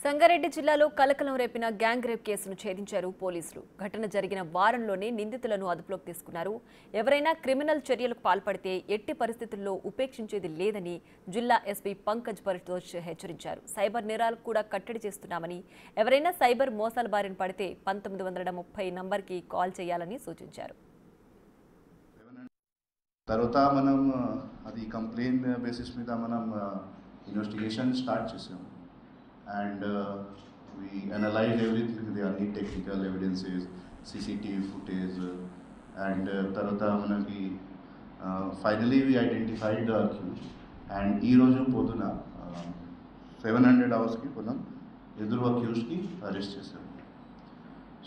సంగారెడ్డి జిల్లాలో కలకలం రేపిన gang rape కేసును ఛేదించారు పోలీసులు. ఘటన జరిగిన వారంలోనే నిందితులను అదుపులోకి తీసుకున్నారు. ఎవరైనా క్రిమినల్ చర్యలకు పాల్పడితే ఎట్టి పరిస్థితుల్లో ఉపేక్షించేది లేదని జిల్లా ఎస్పీ పంకజ్ పరితోష్ హెచ్చరించారు. సైబర్ నేరాలకు కూడా కట్టడి చేస్తున్నామని, ఎవరైనా సైబర్ మోసాల బారిన పడితే 1930 నంబర్కి కాల్ చేయాలని సూచించారు. తర్వాత మనం అది కంప్లైంట్ బేసిస్ మీద మనం ఇన్వెస్టిగేషన్ స్టార్ట్ చేసాము. And we analyzed everything, the only technical evidences, CCTV footage, and tarvata manaki finally we identified the accused. And ee roju poduna 700 hours ki manam eduru accused ki arrest chesaru.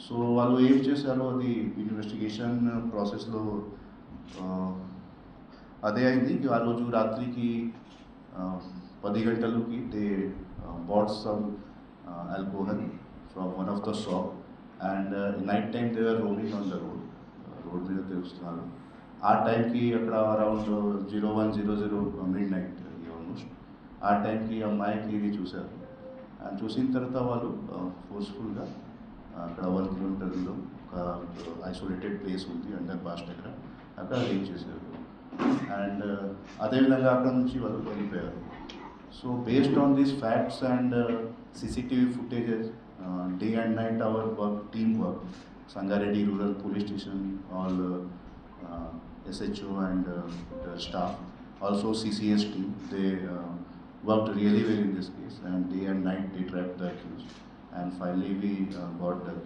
So వాళ్ళు ఏం చేశారో అది investigation ప్రాసెస్లో అదే అయింది. ఆ రోజు రాత్రికి 10 గంటలకి they bought some alcohol from one of the shop, and night time they were roaming on the road. Road మీద తిరుగుతున్నారు. ఆ టైంకి అక్కడ అరౌండ్ 01:00 మిడ్ నైట్ ఆల్మోస్ట్ ఆ టైంకి అమ్మాయికి ఇది చూశారు. అండ్ చూసిన తర్వాత వాళ్ళు ఫోర్స్ఫుల్గా అక్కడ 1 కిలోమీటర్లో ఒక ఐసోలేటెడ్ ప్లేస్ ఉంది అండర్ పాస్ దగ్గర, అక్కడ రేప్ చేశారు. అండ్ అదేవిధంగా అక్కడ నుంచి వాళ్ళు వెళ్ళిపోయారు. So based on these facts and CCTV footages, day and night our work, teamwork, Sangareddy Rural Police Station, all SHO and the staff, also CCS team, they worked really well in this case, and day and night they tracked the accused, and finally we got the accused.